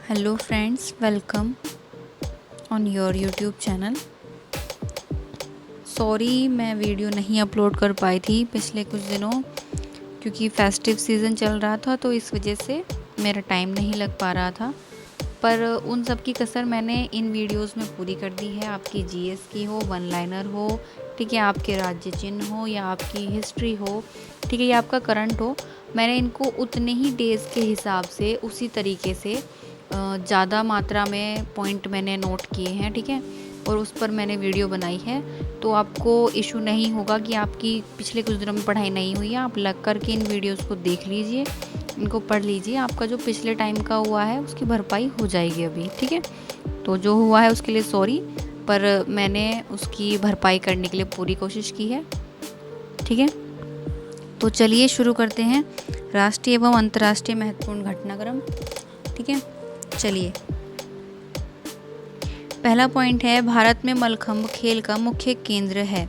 Hello friends, welcome on your YouTube channel. Sorry मैं video नहीं upload कर पाई थी पिछले कुछ दिनों, क्योंकि फेस्टिव सीज़न चल रहा था तो इस वजह से मेरा टाइम नहीं लग पा रहा था। पर उन सब की कसर मैंने इन वीडियोस में पूरी कर दी है। आपकी जीएस की हो, वन लाइनर हो, ठीक है, आपके राज्य चिन्ह हो या आपकी हिस्ट्री हो, ठीक है, या आपका करंट हो, मैंने इनको उतने ही डेज़ के हिसाब से उसी तरीके से ज़्यादा मात्रा में पॉइंट मैंने नोट किए हैं, ठीक है, और उस पर मैंने वीडियो बनाई है। तो आपको इशू नहीं होगा कि आपकी पिछले कुछ दिनों में पढ़ाई नहीं हुई है। आप लग कर के इन वीडियोस को देख लीजिए, इनको पढ़ लीजिए। आपका जो पिछले टाइम का हुआ है उसकी भरपाई हो जाएगी अभी, ठीक है। तो जो हुआ है उसके लिए सॉरी, पर मैंने उसकी भरपाई करने के लिए पूरी कोशिश की है, ठीक है। तो चलिए शुरू करते हैं राष्ट्रीय एवं अंतर्राष्ट्रीय महत्वपूर्ण घटनाक्रम, ठीक है। चलिए, पहला पॉइंट है, भारत में मलखंभ खेल का मुख्य केंद्र है।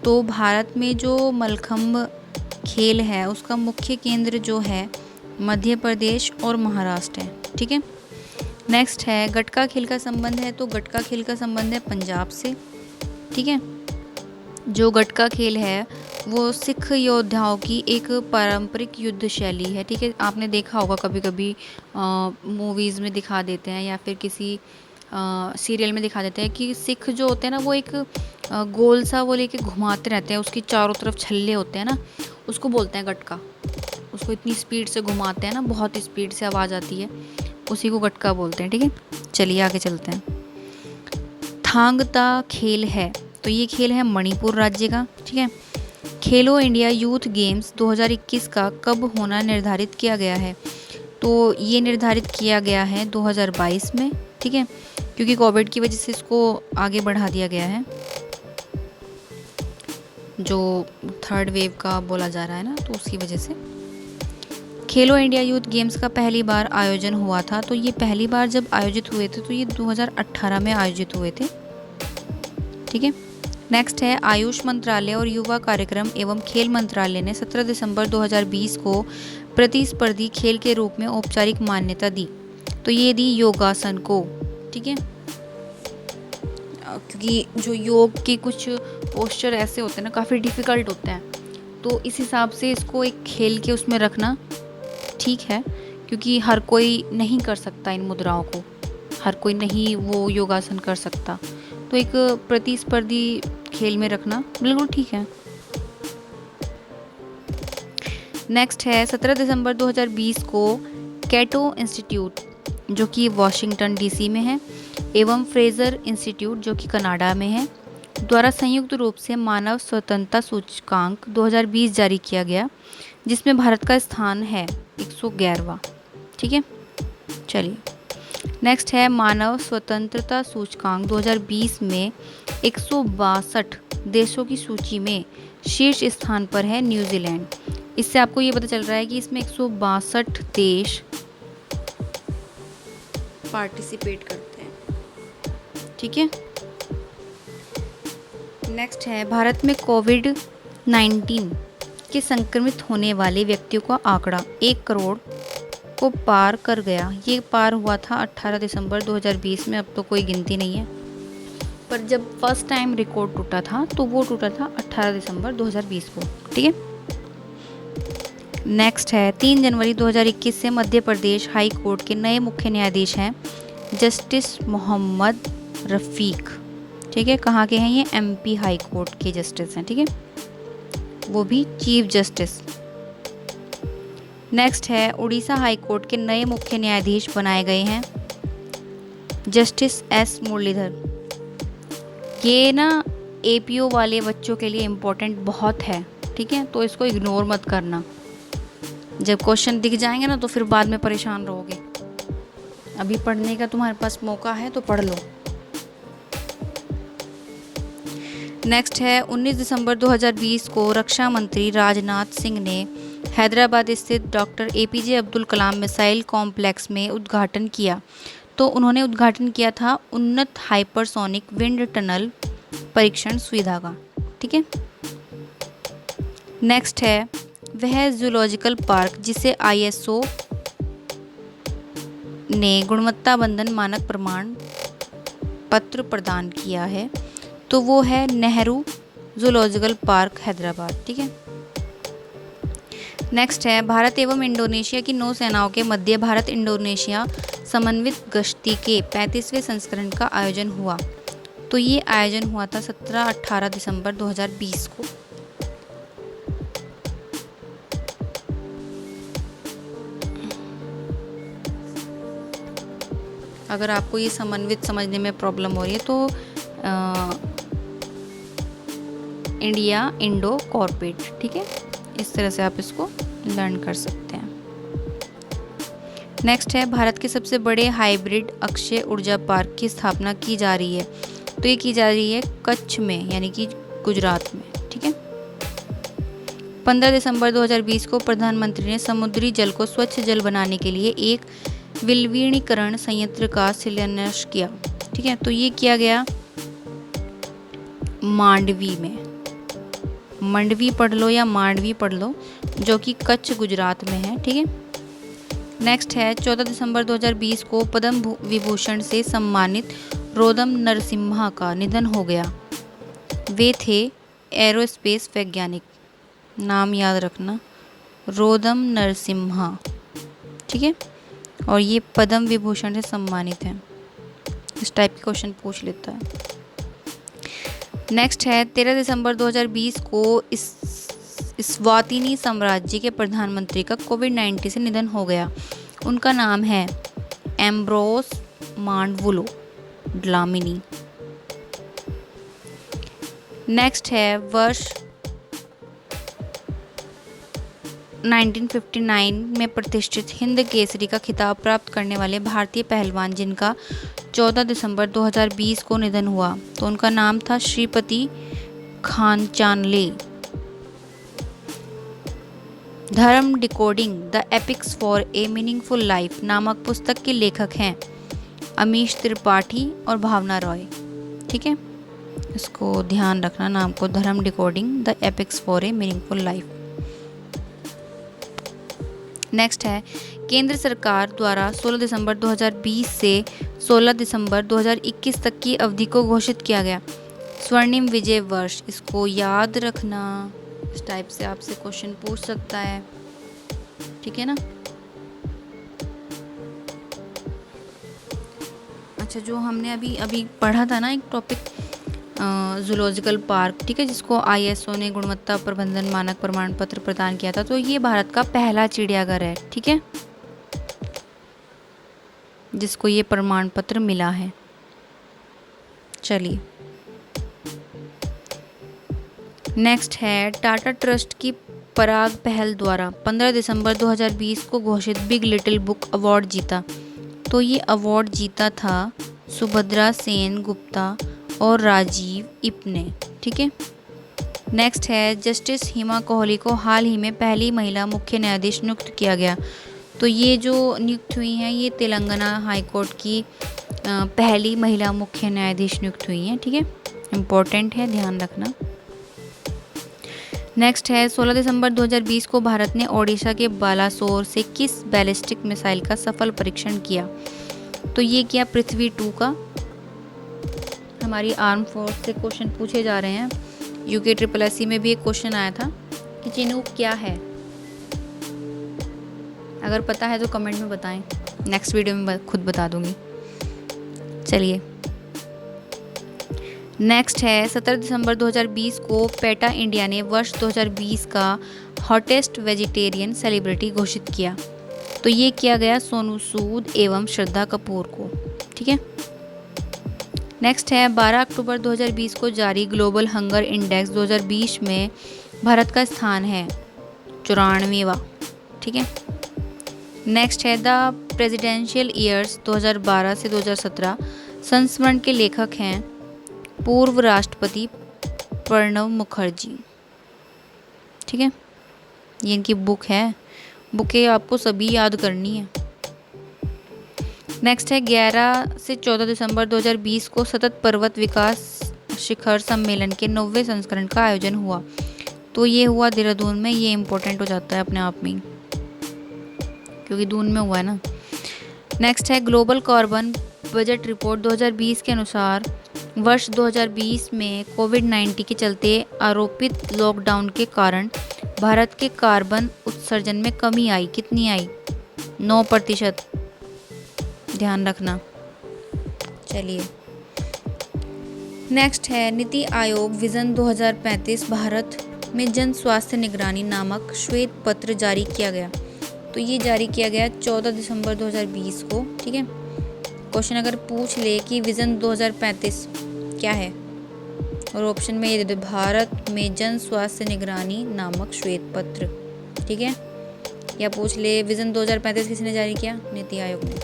तो भारत में जो मलखंभ खेल है उसका मुख्य केंद्र जो है मध्य प्रदेश और महाराष्ट्र है, ठीक है। नेक्स्ट है, गटका खेल का संबंध है। तो गटका खेल का संबंध है पंजाब से, ठीक है। जो गटका खेल है वो सिख योद्धाओं की एक पारंपरिक युद्ध शैली है, ठीक है। आपने देखा होगा कभी कभी मूवीज़ में दिखा देते हैं या फिर किसी सीरियल में दिखा देते हैं कि सिख जो होते हैं ना वो एक गोल सा वो लेके घुमाते रहते हैं, उसकी चारों तरफ छल्ले होते हैं ना, उसको बोलते हैं गटका। उसको इतनी स्पीड से घुमाते हैं ना, बहुत स्पीड से आवाज़ आती है, उसी को गटका बोलते हैं, ठीक है। चलिए आगे चलते हैं। थांग ता खेल है। तो ये खेल है मणिपुर राज्य का, ठीक है। खेलो इंडिया यूथ गेम्स 2021 का कब होना निर्धारित किया गया है। तो ये निर्धारित किया गया है 2022 में, ठीक है, क्योंकि कोविड की वजह से इसको आगे बढ़ा दिया गया है, जो थर्ड वेव का बोला जा रहा है ना, तो उसकी वजह से। खेलो इंडिया यूथ गेम्स का पहली बार आयोजन हुआ था। तो ये पहली बार जब आयोजित हुए थे तो ये 2018 में आयोजित हुए थे, ठीक है। नेक्स्ट है, आयुष मंत्रालय और युवा कार्यक्रम एवं खेल मंत्रालय ने 17 दिसंबर 2020 को प्रतिस्पर्धी खेल के रूप में औपचारिक मान्यता दी। तो ये दी योगासन को, ठीक है, क्योंकि जो योग के कुछ पोस्चर ऐसे होते हैं ना, काफ़ी डिफ़िकल्ट होते हैं, तो इस हिसाब से इसको एक खेल के उसमें रखना ठीक है, क्योंकि हर कोई नहीं कर सकता इन मुद्राओं को, हर कोई नहीं वो योगासन कर सकता, तो एक प्रतिस्पर्धी खेल में रखना बिल्कुल ठीक है। नेक्स्ट है, 17 दिसंबर 2020 को कैटो इंस्टीट्यूट जो कि वाशिंगटन डीसी में है एवं फ्रेजर इंस्टीट्यूट जो कि कनाडा में है द्वारा संयुक्त रूप से मानव स्वतंत्रता सूचकांक 2020 जारी किया गया, जिसमें भारत का स्थान है 111वां, ठीक है। चलिए, नेक्स्ट है, मानव स्वतंत्रता सूचकांक 2020 में 162 देशों की सूची में शीर्ष स्थान पर है न्यूजीलैंड। इससे आपको ये पता चल रहा है कि इसमें 162 देश पार्टिसिपेट करते हैं, ठीक है। नेक्स्ट है, भारत में कोविड-19 के संक्रमित होने वाले व्यक्तियों का आंकड़ा 1 करोड़ को पार कर गया। ये पार हुआ था 18 दिसंबर 2020 में, अब तो कोई गिनती नहीं है, पर जब फर्स्ट टाइम रिकॉर्ड टूटा था तो वो टूटा था 18 दिसंबर 2020 को, ठीक है। नेक्स्ट है, 3 जनवरी 2021 से मध्य प्रदेश हाई कोर्ट के नए मुख्य न्यायाधीश हैं जस्टिस मोहम्मद रफ़ीक, ठीक है। कहाँ के हैं ये? एमपी हाई कोर्ट के जस्टिस हैं, ठीक है, वो भी चीफ जस्टिस। नेक्स्ट है, उड़ीसा हाई कोर्ट के नए मुख्य न्यायाधीश बनाए गए हैं जस्टिस एस मुरलीधर। ये ना एपीओ वाले बच्चों के लिए इम्पोर्टेंट बहुत है, ठीक है, तो इसको इग्नोर मत करना। जब क्वेश्चन दिख जाएंगे ना तो फिर बाद में परेशान रहोगे। अभी पढ़ने का तुम्हारे पास मौका है तो पढ़ लो। नेक्स्ट है, 19 दिसंबर 2020 को रक्षा मंत्री राजनाथ सिंह ने हैदराबाद स्थित doctor APJ Abdul Kalam missile complex में उद्घाटन किया। तो उन्होंने उद्घाटन किया था उन्नत हाइपरसोनिक विंड टनल परीक्षण सुविधा का, ठीक है। नेक्स्ट है, वह जूलॉजिकल पार्क जिसे आईएसओ ने गुणवत्ता बंधन मानक प्रमाण पत्र प्रदान किया है, तो वो है नेहरू जूलॉजिकल पार्क हैदराबाद। ठीक है। नेक्स्ट है भारत एवं इंडोनेशिया की नौसेनाओं के मध्य भारत इंडोनेशिया समन्वित गश्ती के 35वें संस्करण का आयोजन हुआ। तो ये आयोजन हुआ था 17-18 दिसंबर 2020 को। अगर आपको ये समन्वित समझने में प्रॉब्लम हो रही है तो इंडिया इंडो कॉर्पोरेट, ठीक है, इस तरह से आप इसको लर्न कर सकते हैं। नेक्स्ट है भारत के सबसे बड़े हाइब्रिड अक्षय ऊर्जा पार्क की स्थापना की जा रही है। तो ये की जा रही है कच्छ में, यानी कि गुजरात में। ठीक है। 15 दिसंबर 2020 को प्रधानमंत्री ने समुद्री जल को स्वच्छ जल बनाने के लिए एक विलवणीकरण संयंत्र का शिलान्यास किया। ठीक है। तो ये किया गया मांडवी में, मंडवी पढ़ लो या मांडवी पढ़ लो, जो कि कच्छ गुजरात में है। ठीक है। नेक्स्ट है 14 दिसंबर 2020 को पद्म विभूषण से सम्मानित रोदम नरसिम्हा का निधन हो गया। वे थे एरोस्पेस वैज्ञानिक, नाम याद रखना, रोदम नरसिम्हा। ठीक है। और ये पद्म विभूषण से सम्मानित हैं। इस टाइप के क्वेश्चन पूछ लेता है। नेक्स्ट है 13 दिसंबर 2020 को स्वातिनी साम्राज्य के प्रधानमंत्री का कोविड-19 से निधन हो गया। उनका नाम है एम्ब्रोस मांडवुलो ड्लामिनी। नेक्स्ट है वर्ष 1959 में प्रतिष्ठित हिंद केसरी का खिताब प्राप्त करने वाले भारतीय पहलवान जिनका 14 दिसंबर 2020 को निधन हुआ। तो उनका नाम था श्रीपति खानचानले। Dharma decoding the epics for a meaningful life नामक पुस्तक के लेखक हैं अमीश त्रिपाठी और भावना रॉय। ठीक है। इसको ध्यान रखना नाम को, Dharma decoding the epics for a meaningful life. Next है केंद्र सरकार द्वारा 16 दिसंबर 2020 से 16 दिसंबर 2021 तक की अवधि को घोषित किया गया स्वर्णिम विजय वर्ष। इसको याद रखना, इस टाइप से आपसे क्वेश्चन पूछ सकता है। ठीक है ना। अच्छा, जो हमने अभी पढ़ा था ना एक टॉपिक जूलॉजिकल पार्क, ठीक है, जिसको ISO ने गुणवत्ता प्रबंधन मानक प्रमाण पत्र प्रदान किया था, तो ये भारत का पहला चिड़ियाघर है। ठीक है, जिसको ये प्रमाण पत्र मिला है। चलिए नेक्स्ट है टाटा ट्रस्ट की पराग पहल द्वारा 15 दिसंबर 2020 को घोषित बिग लिटिल बुक अवार्ड जीता। तो ये अवार्ड जीता था सुभद्रा सेन गुप्ता और राजीव इप ने। ठीक है। नेक्स्ट है जस्टिस हिमा कोहली को हाल ही में पहली महिला मुख्य न्यायाधीश नियुक्त किया गया। तो ये जो नियुक्त हुई हैं ये तेलंगाना हाई कोर्ट की पहली महिला मुख्य न्यायाधीश नियुक्त हुई हैं। ठीक है, इम्पोर्टेंट है, ध्यान रखना। नेक्स्ट है 16 दिसंबर 2020 को भारत ने ओडिशा के बालासोर से किस बैलिस्टिक मिसाइल का सफल परीक्षण किया। तो ये किया पृथ्वी 2 का। हमारी आर्म फोर्स से क्वेश्चन पूछे जा रहे हैं। UKSSC में भी एक क्वेश्चन आया था कि चिनूक क्या है। अगर पता है तो कमेंट में बताएं, नेक्स्ट वीडियो में खुद बता दूंगी। चलिए नेक्स्ट है 17 दिसंबर 2020 को पेटा इंडिया ने वर्ष 2020 का हॉटेस्ट वेजिटेरियन सेलिब्रिटी घोषित किया। तो ये किया गया सोनू सूद एवं श्रद्धा कपूर को। ठीक है। नेक्स्ट है 12 अक्टूबर 2020 को जारी ग्लोबल हंगर इंडेक्स 2020 में भारत का स्थान है 94वां। ठीक है। नेक्स्ट है द प्रेसिडेंशियल ईयर्स 2012 से 2017 संस्मरण के लेखक हैं पूर्व राष्ट्रपति प्रणब मुखर्जी। ठीक है, ये इनकी बुक है। बुकें आपको सभी याद करनी है। नेक्स्ट है 11 से 14 दिसंबर 2020 को सतत पर्वत विकास शिखर सम्मेलन के 90वें संस्करण का आयोजन हुआ। तो ये हुआ देहरादून में। ये इम्पोर्टेंट हो जाता है अपने आप में, क्योंकि दून में हुआ है ना। नेक्स्ट है ग्लोबल कार्बन बजट रिपोर्ट 2020 के अनुसार वर्ष 2020 में कोविड-19 के चलते आरोपित लॉकडाउन के कारण भारत के कार्बन उत्सर्जन में कमी आई। कितनी आई? 9%। ध्यान रखना। चलिए नेक्स्ट है नीति आयोग विजन 2035 भारत में जन स्वास्थ्य निगरानी नामक श्वेत पत्र जारी किया गया। तो ये जारी किया गया 14 दिसंबर 2020 को। ठीक है, क्वेश्चन अगर पूछ ले कि विजन 2035 क्या है और ऑप्शन में ये दे दो भारत में जन स्वास्थ्य निगरानी नामक श्वेत पत्र। ठीक है, या पूछ ले विजन 2035 किसने जारी किया? नीति आयोग ने।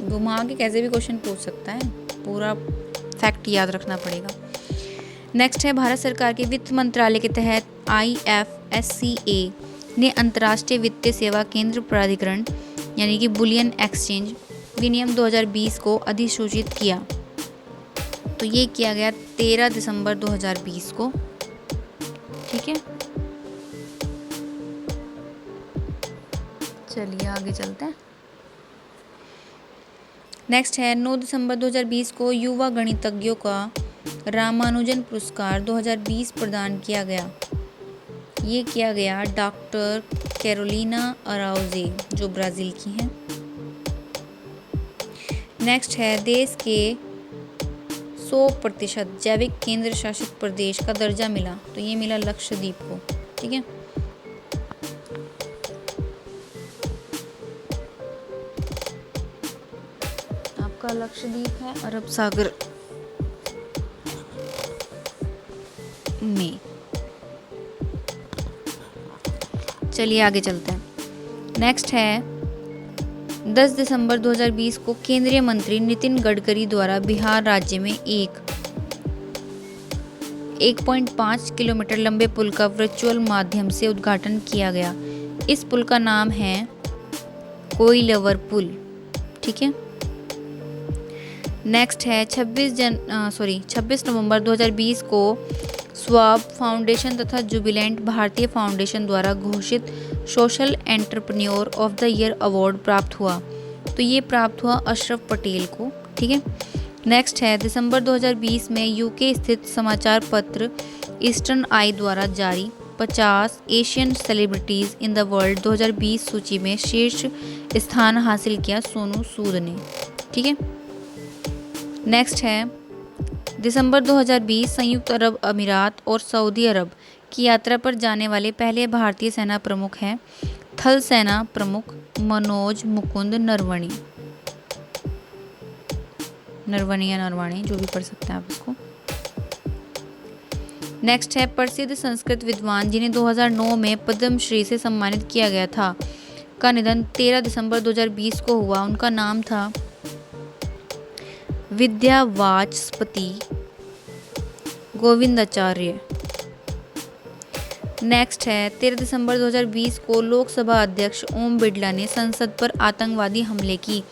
घुमा के कैसे भी क्वेश्चन पूछ सकता है, पूरा फैक्ट याद रखना पड़ेगा। नेक्स्ट है भारत सरकार के वित्त मंत्रालय के तहत IFSCA ने अंतर्राष्ट्रीय वित्तीय सेवा केंद्र प्राधिकरण यानी कि बुलियन एक्सचेंज विनियम 2020 को अधिसूचित किया। तो ये किया गया 13 दिसंबर 2020 को। ठीक है, चलिए आगे चलते हैं। नेक्स्ट है 9 दिसंबर 2020 को युवा गणितज्ञों का रामानुजन पुरस्कार 2020 प्रदान किया गया। ये किया गया डॉक्टर कैरोलिना अराउजे जो ब्राज़ील की हैं। नेक्स्ट है देश के 100% जैविक केंद्र शासित प्रदेश का दर्जा मिला। तो ये मिला लक्षद्वीप को। ठीक है, आपका लक्षद्वीप है अरब सागर में। चलिए आगे चलते हैं। नेक्स्ट है 10 दिसंबर 2020 को केंद्रीय मंत्री नितिन गडकरी द्वारा बिहार राज्य में 1.5 किलोमीटर लंबे पुल का वर्चुअल माध्यम से उद्घाटन किया गया। इस पुल का नाम है कोइलवर पुल। ठीक है, नेक्स्ट है 26 नवंबर 2020 को स्वाब फाउंडेशन तथा जुबिलेंट भारतीय फाउंडेशन द्वारा घोषित social entrepreneur of the year award प्राप्त हुआ। तो ये प्राप्त हुआ अशरफ पटेल को। ठीक है, नेक्स्ट है दिसंबर 2020 में यूके स्थित समाचार पत्र ईस्टर्न आई द्वारा जारी 50 Asian celebrities in the world 2020 सूची में शीर्ष स्थान हासिल किया सोनू सूद ने। ठीक है, नेक्स्ट है दिसंबर 2020 संयुक्त अरब अमीरात और सऊदी अरब की यात्रा पर जाने वाले पहले भारतीय सेना प्रमुख हैं थल सेना प्रमुख मनोज मुकुंद नरवणे या नरवाणे जो भी पढ़ सकते हैं आप इसको। नेक्स्ट है प्रसिद्ध संस्कृत विद्वान जिन्हें 2009 में पद्मश्री से सम्मानित किया गया था का निधन 13 दिसंबर 2020 को हुआ। उनका नाम था विद्यावाचस्पति गोविंदाचार्य। नेक्स्ट है 13 दिसंबर 2020 को लोकसभा अध्यक्ष ओम बिरला ने संसद पर आतंकवादी हमले की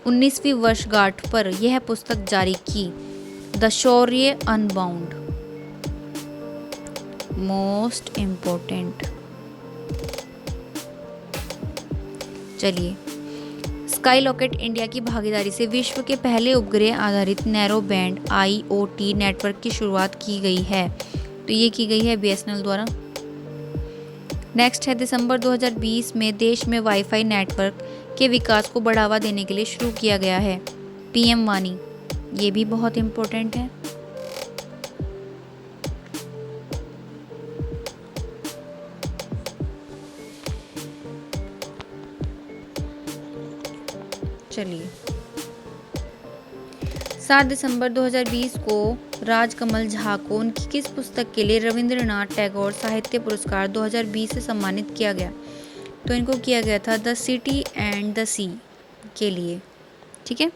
19वीं वर्षगांठ पर यह पुस्तक जारी की the Shaurya unbound. Most important. चलिए स्काई रॉकेट इंडिया की भागीदारी से विश्व के पहले उपग्रह आधारित नैरो बैंड IoT नेटवर्क की शुरुआत की गई है। तो ये की गई है BSNL द्वारा। नेक्स्ट है दिसंबर 2020 में देश में वाईफाई नेटवर्क के विकास को बढ़ावा देने के लिए शुरू किया गया है PM वानी। ये भी बहुत इम्पोर्टेंट है। चलिए 7 दिसंबर 2020 को राजकमल झा को उनकी किस पुस्तक के लिए रविंद्रनाथ टैगोर साहित्य पुरस्कार 2020 से सम्मानित किया गया? तो इनको किया गया था द सिटी एंड द सी के लिए। ठीक है,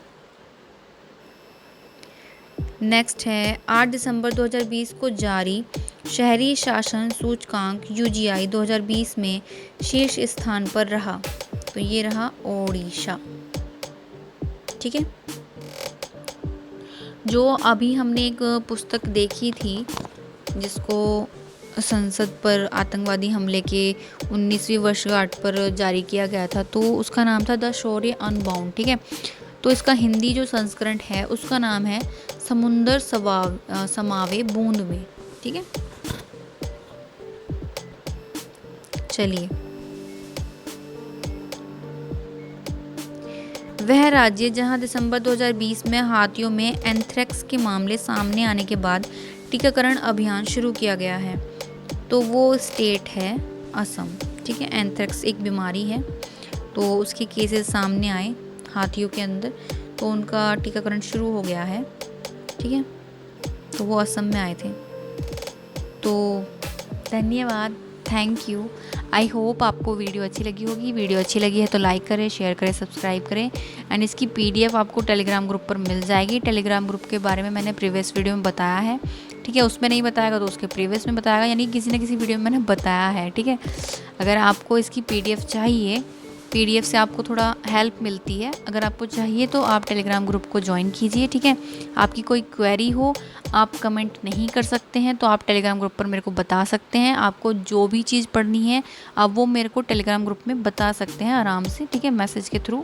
नेक्स्ट है 8 दिसंबर 2020 को जारी शहरी शासन सूचकांक UGI 2020 में शीर्ष स्थान पर रहा। तो ये रहा ओडिशा। ठीक है, जो अभी हमने एक पुस्तक देखी थी जिसको संसद पर आतंकवादी हमले के 19वीं वर्षगांठ पर जारी किया गया था, तो उसका नाम था द शौर्य अनबाउंड। ठीक है, तो इसका हिंदी जो संस्करण है उसका नाम है समुंदर समावे बूंद में। ठीक है, चलिए। वह राज्य जहां दिसंबर 2020 में हाथियों में एंथ्रेक्स के मामले सामने आने के बाद टीकाकरण अभियान शुरू किया गया है, तो वो स्टेट है असम। ठीक है, एंथ्रेक्स एक बीमारी है, तो उसके केसेस सामने आए हाथियों के अंदर, तो उनका टीकाकरण शुरू हो गया है। ठीक है, तो वो असम में आए थे। तो धन्यवाद, थैंक यू। आई होप आपको वीडियो अच्छी लगी होगी। वीडियो अच्छी लगी है तो लाइक करें, शेयर करें, सब्सक्राइब करें। एंड इसकी PDF आपको टेलीग्राम ग्रुप पर मिल जाएगी। टेलीग्राम ग्रुप के बारे में मैंने प्रीवियस वीडियो में बताया है। ठीक है, उसमें नहीं बताएगा तो उसके प्रीवियस में बताएगा, यानी किसी न किसी वीडियो में मैंने बताया है। ठीक है, अगर आपको इसकी PDF चाहिए, PDF से आपको थोड़ा हेल्प मिलती है, अगर आपको चाहिए तो आप टेलीग्राम ग्रुप को ज्वाइन कीजिए। ठीक है, आपकी कोई क्वेरी हो, आप कमेंट नहीं कर सकते हैं तो आप टेलीग्राम ग्रुप पर मेरे को बता सकते हैं। आपको जो भी चीज़ पढ़नी है आप वो मेरे को टेलीग्राम ग्रुप में बता सकते हैं आराम से। ठीक है, मैसेज के थ्रू।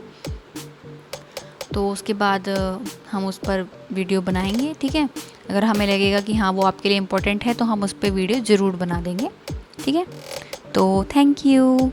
तो उसके बाद हम उस पर वीडियो बनाएंगे। ठीक है, अगर हमें लगेगा कि हाँ वो आपके लिए इम्पोर्टेंट है तो हम उस पर वीडियो ज़रूर बना देंगे। ठीक है, तो थैंक यू।